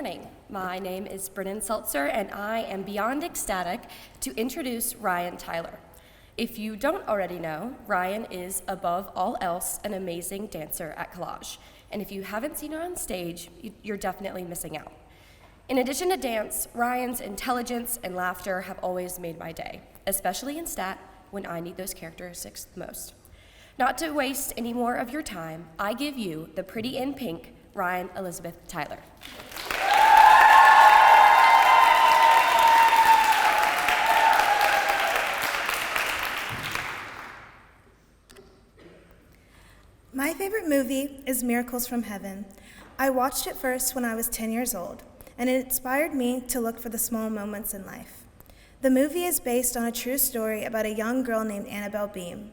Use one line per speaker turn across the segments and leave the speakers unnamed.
morning. My name is Brennan Seltzer, and I am beyond ecstatic to introduce Rian Tyler. If you don't already know, Rian is, above all else, an amazing dancer at Collage. And if you haven't seen her on stage, you're definitely missing out. In addition to dance, Ryan's intelligence and laughter have always made my day, especially in stat when I need those characteristics the most. Not to waste any more of your time, I give you the pretty in pink, Rian Elizabeth Tyler.
My favorite movie is Miracles from Heaven. I watched it first when I was 10 years old, and it inspired me to look for the small moments in life. The movie is based on a true story about a young girl named Annabelle Beam,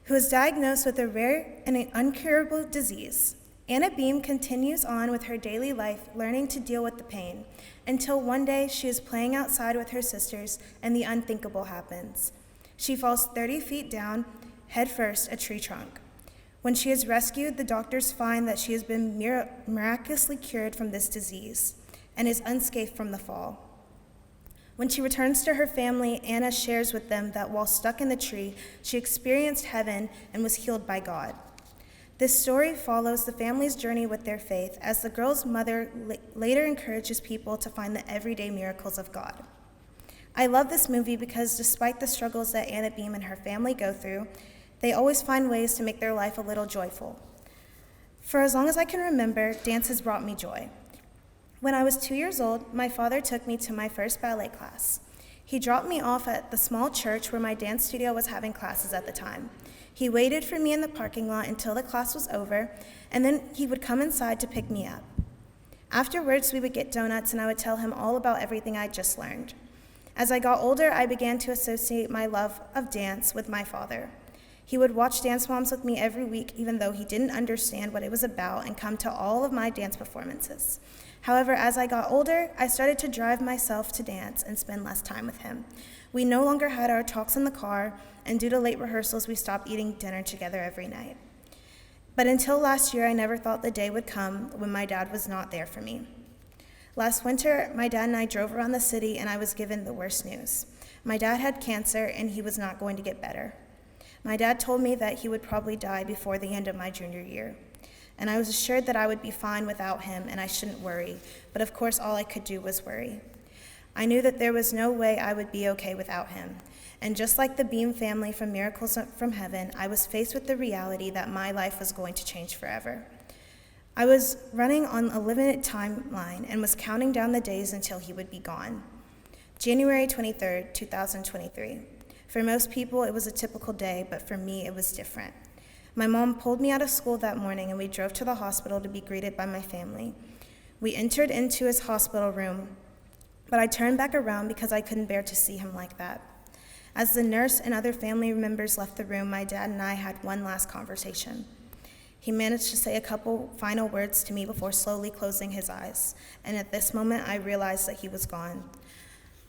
who was diagnosed with a rare and incurable disease. Anna Beam continues on with her daily life, learning to deal with the pain, until one day she is playing outside with her sisters and the unthinkable happens. She falls 30 feet down, headfirst, a tree trunk. When she is rescued, the doctors find that she has been miraculously cured from this disease and is unscathed from the fall. When she returns to her family, Anna shares with them that while stuck in the tree, she experienced heaven and was healed by God. This story follows the family's journey with their faith as the girl's mother later encourages people to find the everyday miracles of God. I love this movie because despite the struggles that Anna Beam and her family go through, they always find ways to make their life a little joyful. For as long as I can remember, dance has brought me joy. When I was 2 years old, my father took me to my first ballet class. He dropped me off at the small church where my dance studio was having classes at the time. He waited for me in the parking lot until the class was over, and then he would come inside to pick me up. Afterwards, we would get donuts, and I would tell him all about everything I'd just learned. As I got older, I began to associate my love of dance with my father. He would watch Dance Moms with me every week, even though he didn't understand what it was about, and come to all of my dance performances. However, as I got older, I started to drive myself to dance and spend less time with him. We no longer had our talks in the car, and due to late rehearsals, we stopped eating dinner together every night. But until last year, I never thought the day would come when my dad was not there for me. Last winter, my dad and I drove around the city, and I was given the worst news. My dad had cancer, and he was not going to get better. My dad told me that he would probably die before the end of my junior year. And I was assured that I would be fine without him and I shouldn't worry, but of course all I could do was worry. I knew that there was no way I would be okay without him, and just like the Beam family from Miracles from Heaven, I was faced with the reality that my life was going to change forever. I was running on a limited timeline and was counting down the days until he would be gone. January 23rd, 2023. For most people, it was a typical day, but for me, it was different. My mom pulled me out of school that morning, and we drove to the hospital to be greeted by my family. We entered into his hospital room, but I turned back around because I couldn't bear to see him like that. As the nurse and other family members left the room, my dad and I had one last conversation. He managed to say a couple final words to me before slowly closing his eyes, and at this moment, I realized that he was gone.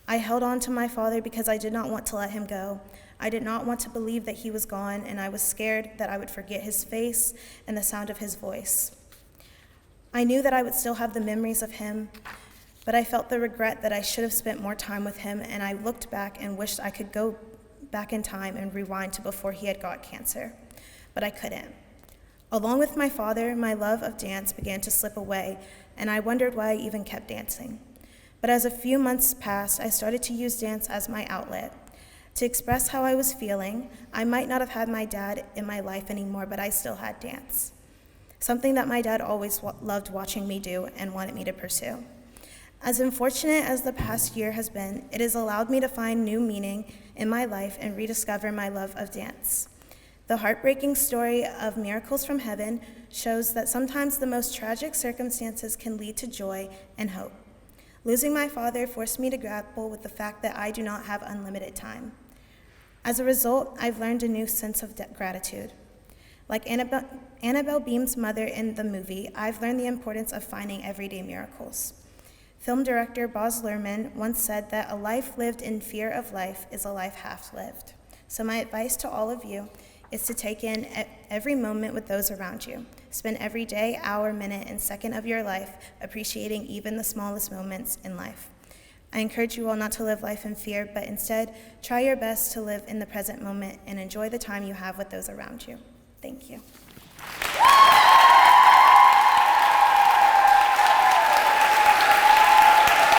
I held on to my father because I did not want to let him go. I did not want to believe that he was gone, and I was scared that I would forget his face and the sound of his voice. I knew that I would still have the memories of him, but I felt the regret that I should have spent more time with him, and I looked back and wished I could go back in time and rewind to before he had got cancer, but I couldn't. Along with my father, my love of dance began to slip away, and I wondered why I even kept dancing. But as a few months passed, I started to use dance as my outlet. To express how I was feeling, I might not have had my dad in my life anymore, but I still had dance. Something that my dad always loved watching me do and wanted me to pursue. As unfortunate as the past year has been, it has allowed me to find new meaning in my life and rediscover my love of dance. The heartbreaking story of Miracles from Heaven shows that sometimes the most tragic circumstances can lead to joy and hope. Losing my father forced me to grapple with the fact that I do not have unlimited time. As a result, I've learned a new sense of gratitude. Like Annabelle Beam's mother in the movie, I've learned the importance of finding everyday miracles. Film director Baz Luhrmann once said that a life lived in fear of life is a life half lived. So my advice to all of you is to take in every moment with those around you. Spend every day, hour, minute, and second of your life appreciating even the smallest moments in life. I encourage you all not to live life in fear, but instead try your best to live in the present moment and enjoy the time you have with those around you. Thank you.